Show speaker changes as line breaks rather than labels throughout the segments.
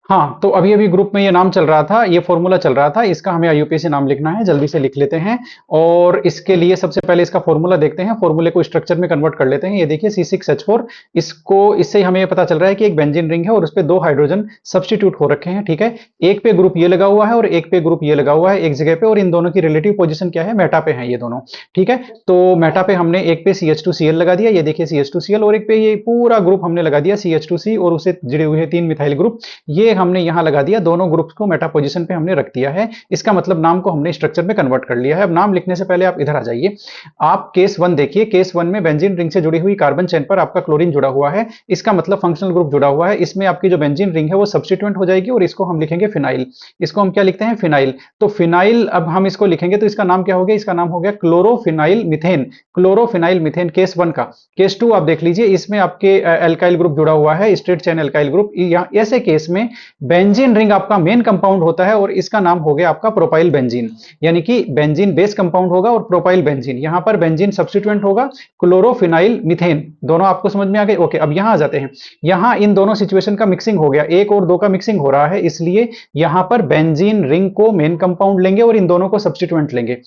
हाँ, तो अभी अभी ग्रुप में ये नाम चल रहा था, ये फॉर्मूला चल रहा था, इसका हमें आईयूपीएसी नाम लिखना है, जल्दी से लिख लेते हैं। और इसके लिए सबसे पहले इसका फॉर्मूला देखते हैं, फॉर्मूले को स्ट्रक्चर में कन्वर्ट कर लेते हैं। ये देखिए C6H4, इसको इससे हमें ये पता चल रहा है कि एक बेंजीन रिंग है और उस पे दो हाइड्रोजन सब्स्टिट्यूट हो रखे हैं, ठीक है। एक पे ग्रुप ये लगा हुआ है और एक पे ग्रुप ये लगा हुआ है एक जगह पे, और इन दोनों की रिलेटिव पोजिशन क्या है, मेटा पे है ये दोनों, ठीक है। तो मेटा पे हमने एक पे CH2Cl लगा दिया, ये देखिए CH2Cl, और एक पे ये पूरा ग्रुप हमने लगा दिया CH2C और उसे जुड़े हुए 3 मिथाइल ग्रुप, ये हमने यहां लगा दिया। दोनों ग्रुप्स को मेटा पोजीशन पे हमने रख दिया है। इसका मतलब नाम को हमने स्ट्रक्चर में कन्वर्ट कर लिया है। अब नाम लिखने से पहले आप इधर आ जाइए, आप केस 1 देखिए। केस 1 में बेंजीन रिंग से जुड़ी हुई कार्बन चेन पर आपका क्लोरीन जुड़ा हुआ है, इसका मतलब फंक्शनल ग्रुप जुड़ा हुआ है। इसमें आपकी जो बेंजीन रिंग है वो सब्स्टिट्यूएंट हो जाएगी और इसको हम लिखेंगे फिनाइल। इसको हम क्या लिखते हैं, फिनाइल। तो फिनाइल अब हम इसको लिखेंगे तो इसका नाम क्या हो गया, इसका नाम हो गया chlorophenyl methane. Chlorophenyl methane case 1 का। केस 2 आप देख लीजिए, इसमें आपके एल्काइल ग्रुप जुड़ा हुआ है, स्ट्रेट चेन एल्काइल ग्रुप। ऐसे केस में बेंजीन रिंग आपका मेन कंपाउंड होता है और इसका नाम हो गया आपका प्रोपाइल बेंजीन, यानी कि बेंजीन बेस कंपाउंड होगा और प्रोपाइल बेंजीन, यहां पर बेंजीन सब्स्टिट्यूएंट होगा, क्लोरोफिनाइल मीथेन। दोनों आपको समझ में आ गए? ओके, अब यहां आ जाते हैं। यहां इन दोनों सिचुएशन का मिक्सिंग हो गया, 1 और 2 का मिक्सिंग हो रहा है, इसलिए यहां पर बेंजीन रिंग को मेन कंपाउंड लेंगे और इन दोनों को सब्स्टिट्यूएंट लेंगे।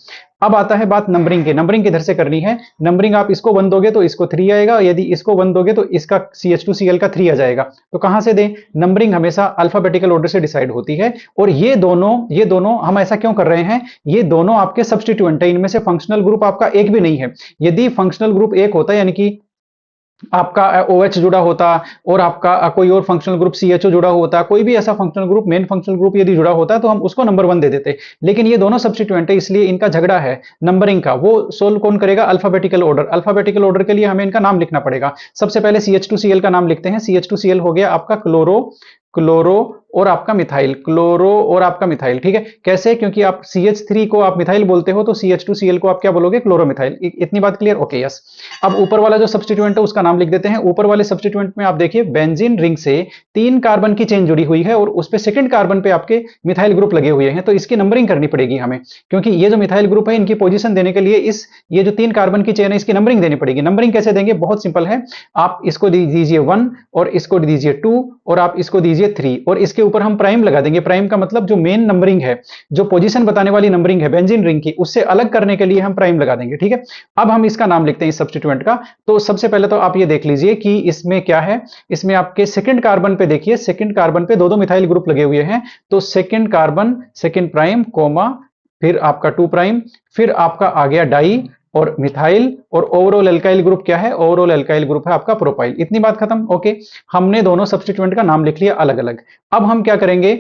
अब आता है बात नंबरिंग की। नंबरिंग किधर से करनी है? नंबरिंग आप इसको 1 दोगे तो इसको 3 आएगा, यदि इसको 1 दोगे तो इसका CH2Cl का 3 आ जाएगा। तो कहां से दें? नंबरिंग हमेशा अल्फाबेटिकल ऑर्डर से डिसाइड होती है, और ये दोनों हम ऐसा क्यों कर रहे हैं? ये दोनों आपके सब्स्टिट्यूएंट है, इनमें से फंक्शनल ग्रुप आपका एक भी नहीं है। यदि फंक्शनल ग्रुप एक होता, यानी कि आपका OH जुड़ा होता और आपका कोई और फंक्शनल ग्रुप CHO जुड़ा होता, कोई भी ऐसा functional group, main functional group यदि जुड़ा होता तो हम उसको नंबर 1 दे देते। लेकिन ये दोनों सब्स्टिट्यूएंट है, इसलिए इनका झगड़ा है नंबरिंग का। वो सोल्व कौन करेगा? Alphabetical order. अल्फाबेटिकल ऑर्डर के लिए हमें इनका नाम लिखना पड़ेगा। सबसे पहले CH2Cl का नाम लिखते हैं। CH2Cl हो गया आपका क्लोरो, क्लोरो और आपका मिथाइल, क्लोरो और आपका मिथाइल, ठीक है। कैसे? क्योंकि आप CH3 को आप मिथाइल बोलते हो तो CH2Cl को आप क्या बोलोगे? क्लोरोमिथाइल। इतनी बात क्लियर? Okay, yes. अब ऊपर वाला जो सब्स्टिट्यूएंट है उसका नाम लिख देते हैं। ऊपर वाले सब्स्टिट्यूएंट में आप देखिए बेंजीन रिंग से 3 कार्बन की चेन जुड़ी हुई है और उस पे सेकंड कार्बन पे आपके मिथाइल ग्रुप लगे हुए हैं, तो इसकी नंबरिंग करनी पड़ेगी हमें, क्योंकि ये जो मिथाइल ग्रुप है इनकी पोजीशन देने के लिए ये जो 3 कार्बन की चेन है इसकी नंबरिंग देनी पड़ेगी। नंबरिंग कैसे देंगे? बहुत सिंपल है। आप इसको दीजिए 1 और इसको दीजिए 2 और आप इसको दीजिए 3 और इसके ऊपर हम प्राइम लगा देंगे। प्राइम का मतलब जो मेन नंबरिंग है, जो पोजीशन बताने वाली नंबरिंग है बेंजीन रिंग की, उससे अलग करने के लिए हम प्राइम लगा देंगे, ठीक है। अब हम इसका नाम लिखते हैं इस सब्स्टिट्यूएंट का। तो सबसे पहले तो आप ये देख लीजिए कि इसमें क्या है। इसमें आपके सेकंड कार्बन पे देखिए, सेकंड कार्बन पे दो दो मिथाइल ग्रुप लगे हुए हैं। तो second carbon, second prime comma, फिर आपका 2 प्राइम, फिर आपका आ गया डाई और मिथाइल, और ओवरऑल एल्काइल ग्रुप क्या है? ओवरऑल एल्काइल ग्रुप है आपका प्रोपाइल। इतनी बात खत्म। ओके, हमने दोनों सब्स्टिट्यूएंट का नाम लिख लिया अलग अलग। अब हम क्या करेंगे?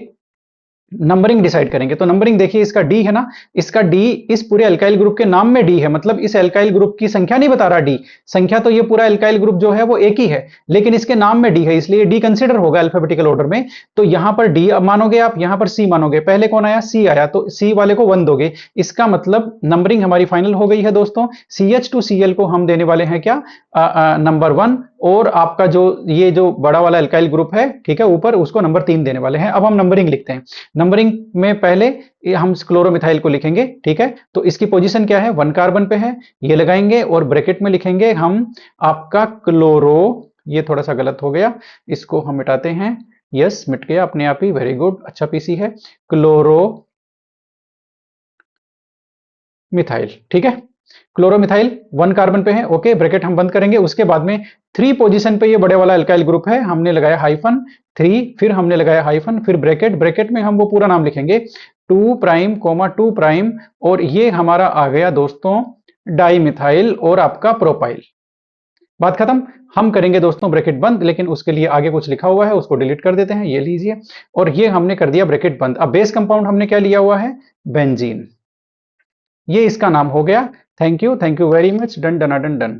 नंबरिंग डिसाइड करेंगे। तो नंबरिंग देखिए, इसका डी है ना, इसका डी इस पूरे अल्काइल ग्रुप के नाम में डी है, मतलब इस अल्काइल ग्रुप की संख्या नहीं बता रहा डी संख्या, तो ये पूरा अल्काइल ग्रुप जो है वो एक ही है, लेकिन इसके नाम में डी है, इसलिए डी कंसीडर होगा अल्फाबेटिकल ऑर्डर में। तो यहां पर डी मानोगे आप, यहां पर सी मानोगे। पहले कौन आया? सी आया, तो सी वाले को 1 दोगे। इसका मतलब नंबरिंग हमारी फाइनल हो गई है दोस्तों। CH2Cl को हम देने वाले हैं क्या? नंबर 1, और आपका ये जो बड़ा वाला अल्काइल ग्रुप है, ठीक है, ऊपर, उसको नंबर 3 देने वाले हैं। अब हम नंबरिंग लिखते हैं। नंबरिंग में पहले हम क्लोरोमिथाइल को लिखेंगे, ठीक है। तो इसकी पोजीशन क्या है? 1 कार्बन पे है, ये लगाएंगे और ब्रैकेट में लिखेंगे हम आपका क्लोरो। ये थोड़ा सा गलत हो गया, इसको हम मिटाते हैं। यस, मिट गया अपने आप ही, वेरी गुड, अच्छा पीसी है। क्लोरो मिथाइल, ठीक है। क्लोरोमिथाइल 1 कार्बन पे है, ओके, ब्रैकेट हम बंद करेंगे। उसके बाद में 3 पोजीशन पे ये बड़े वाला अल्काइल ग्रुप है, हमने लगाया हाइफन 3, फिर हमने लगाया हाइफन, फिर ब्रैकेट, ब्रैकेट में हम वो पूरा नाम लिखेंगे 2 प्राइम कोमा 2 प्राइम, और ये हमारा आ गया दोस्तों डाई मिथाइल और आपका प्रोपाइल। बात खत्म। हम करेंगे दोस्तों ब्रैकेट बंद, लेकिन उसके लिए आगे कुछ लिखा हुआ है, उसको डिलीट कर देते हैं। ये लीजिए, और ये हमने कर दिया ब्रैकेट बंद। अब बेस कंपाउंड हमने क्या लिया हुआ है? बेंजीन। ये इसका नाम हो गया। Thank you very much. Done done done done.